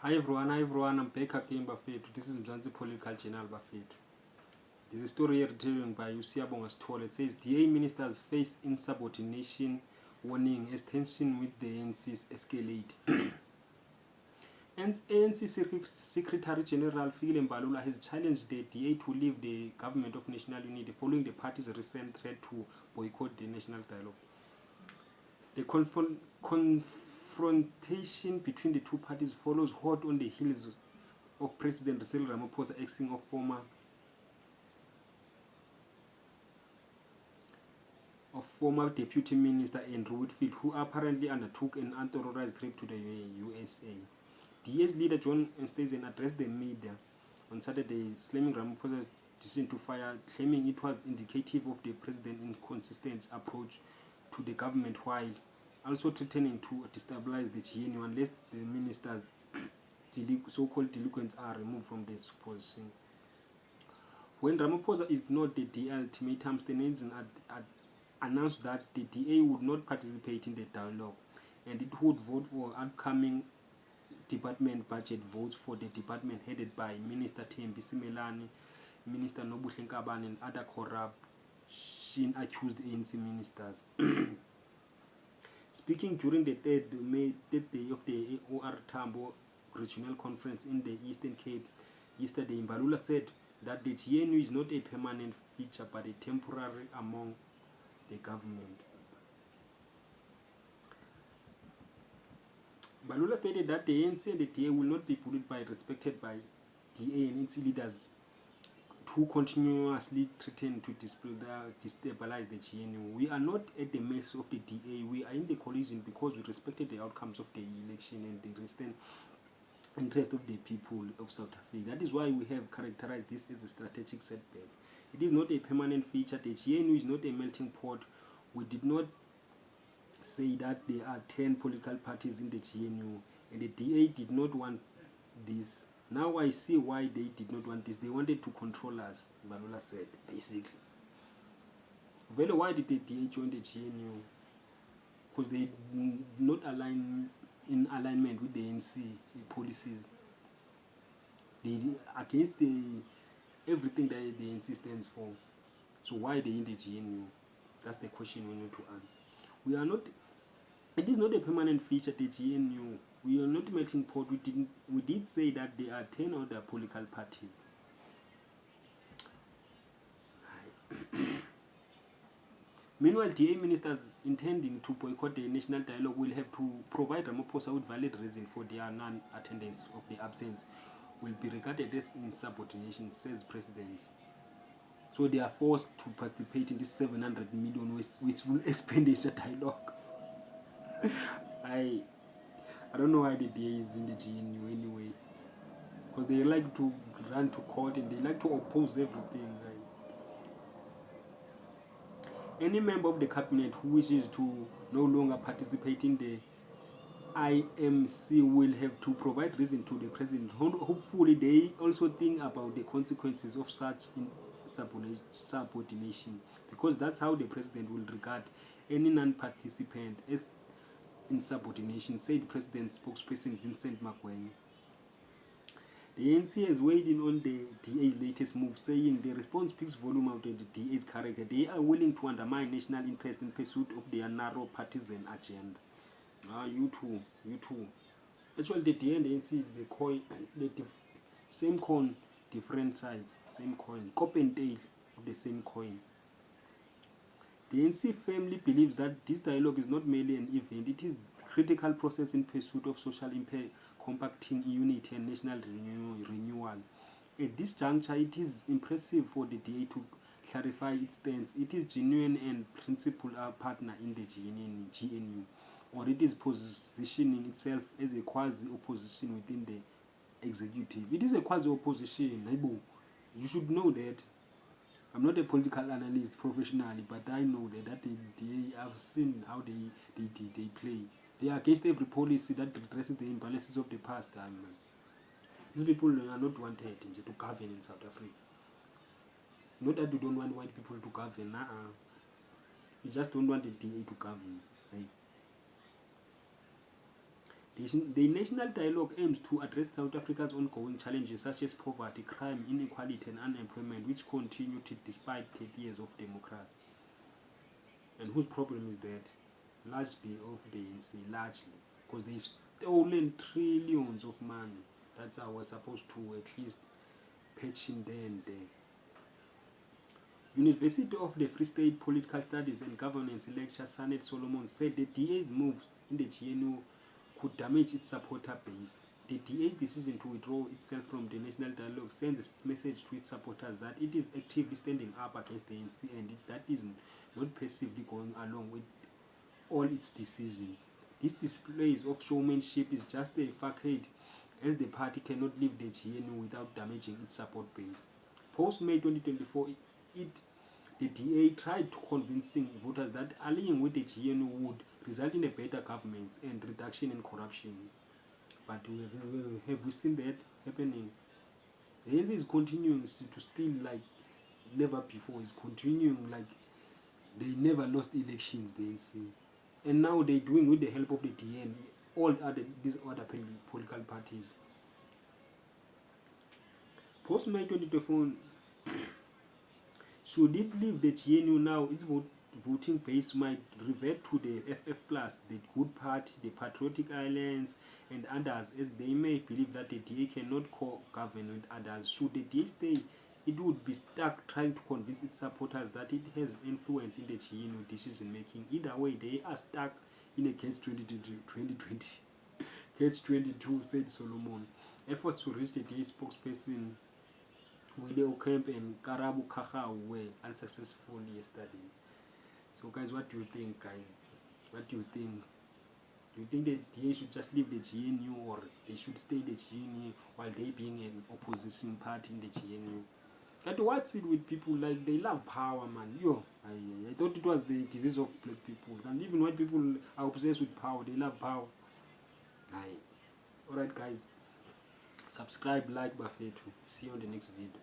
Hi everyone, I'm back again, Bafetu. This is Mzansi Political Journal, Bafetu. This is a story written by Usiyabonga Stole. It says, DA ministers face insubordination warning as tension with the ANC's escalate. And ANC Secretary General Fikile Mbalula has challenged the DA to leave the government of national unity following the party's recent threat to boycott the national dialogue. The confrontation between the two parties follows hot on the heels of President Cyril Ramaphosa axing of former Deputy Minister Andrew Whitfield, who apparently undertook an unauthorized trip to the USA. DA's leader John Mzansi addressed the media on Saturday, slamming Ramaphosa's decision to fire, claiming it was indicative of the president's inconsistent approach to the government, while also threatening to destabilize the GNU unless the minister's so-called delinquents are removed from this position. When Ramaphosa ignored the DA ultimatum, Mzansi announced that the DA would not participate in the dialogue and it would vote for upcoming department budget votes for the department headed by Minister Thembi Simelane, Minister Nobuhle Nkabane, and other corruption accused ANC ministers. Speaking during the third day of the OR Tambo Regional Conference in the Eastern Cape yesterday, Mbalula said that the GNU is not a permanent feature but a temporary among the government. Mbalula stated that the ANC and the DA will not be bullied by respected by DA and its leaders who continuously threaten to destabilize the GNU. We are not at the mercy of the DA. We are in the coalition because we respected the outcomes of the election and the recent interest of the people of South Africa. That is why we have characterized this as a strategic setback. It is not a permanent feature. The GNU is not a melting pot. We did not say that there are 10 political parties in the GNU, and the DA did not want this. Now I see why they did not want this. They wanted to control us, Mbalula said, basically. Well, why did the DA join the GNU? Because they not in alignment with the ANC policies. They against everything that the ANC stands for. So why they in the GNU? That's the question we need to answer. We are not. It is not a permanent feature. The GNU. We are not melting pot. We did say that there are 10 other political parties. Meanwhile, DA ministers intending to boycott the national dialogue will have to provide Ramaphosa with valid reason for their non-attendance of the absence. Will be regarded as insubordination, says presidents. So they are forced to participate in this 700 million wasteful expenditure dialogue. I don't know why the DA is in the GNU anyway, because they like to run to court and they like to oppose everything. Any member of the cabinet who wishes to no longer participate in the IMC will have to provide reason to the president. Hopefully they also think about the consequences of such insubordination, because that's how the president will regard any non-participant as insubordination, said President spokesperson Vincent Magwenya. The ANC has weighed in on the DA's latest move, saying the response speaks volume of the DA's character. They are willing to undermine national interest in pursuit of their narrow partisan agenda. You too. Actually, the DA and the ANC is the coin, same coin, different sides, same coin, copper and tail of the same coin. The ANC firmly believes that this dialogue is not merely an event, it is a critical process in pursuit of social compacting unity and national renewal. At this juncture, it is impressive for the DA to clarify its stance. It is genuine and principled partner in the GNU, or it is positioning itself as a quasi-opposition within the executive. It is a quasi-opposition. You should know that. I'm not a political analyst professionally, but I know that I've seen how they play. They are against every policy that addresses the imbalances of the past. These people are not wanted to govern in South Africa. Not that we don't want white people to govern. We just don't want the DA to govern. Right? The national dialogue aims to address South Africa's ongoing challenges such as poverty, crime, inequality, and unemployment, which continue despite 30 years of democracy. And whose problem is that? Largely of the ANC, largely. Because they've stolen trillions of money. That's how we're supposed to at least patch in there and there. University of the Free State Political Studies and Governance lecturer Sanet Solomon said the DA's move in the GNU could damage its supporter base. The DA's decision to withdraw itself from the national dialogue sends a message to its supporters that it is actively standing up against the ANC and that is not passively going along with all its decisions. This display of showmanship is just a facade, as the party cannot leave the GNU without damaging its support base. Post-May 2024, the DA tried to convincing voters that allying with the GNU would result in a better government and reduction in corruption. But have we seen that happening? The ANC is continuing to steal like never before. It's continuing like they never lost elections, the ANC. And now they're doing with the help of the DA and all these other political parties. Post-May 2024, should it leave the GNU now, its voting base might revert to the FF+, the Good Party, the Patriotic Alliance, and others, as they may believe that the DA cannot co-govern with others. Should the DA stay, it would be stuck trying to convince its supporters that it has influence in the GNU decision-making. Either way, they are stuck in a catch-20. Catch-22, said Solomon. Efforts to reach the DA spokesperson Wile Okamp and Karabu Kakao were unsuccessful yesterday. So guys, what do you think, guys? What do you think? Do you think that they should just leave the GNU or they should stay the GNU while they being an opposition party in the GNU? But what's it with people like they love power, man? I thought it was the disease of black people. And even white people are obsessed with power, they love power. Alright guys. Subscribe, like, Bafetu. See you on the next video.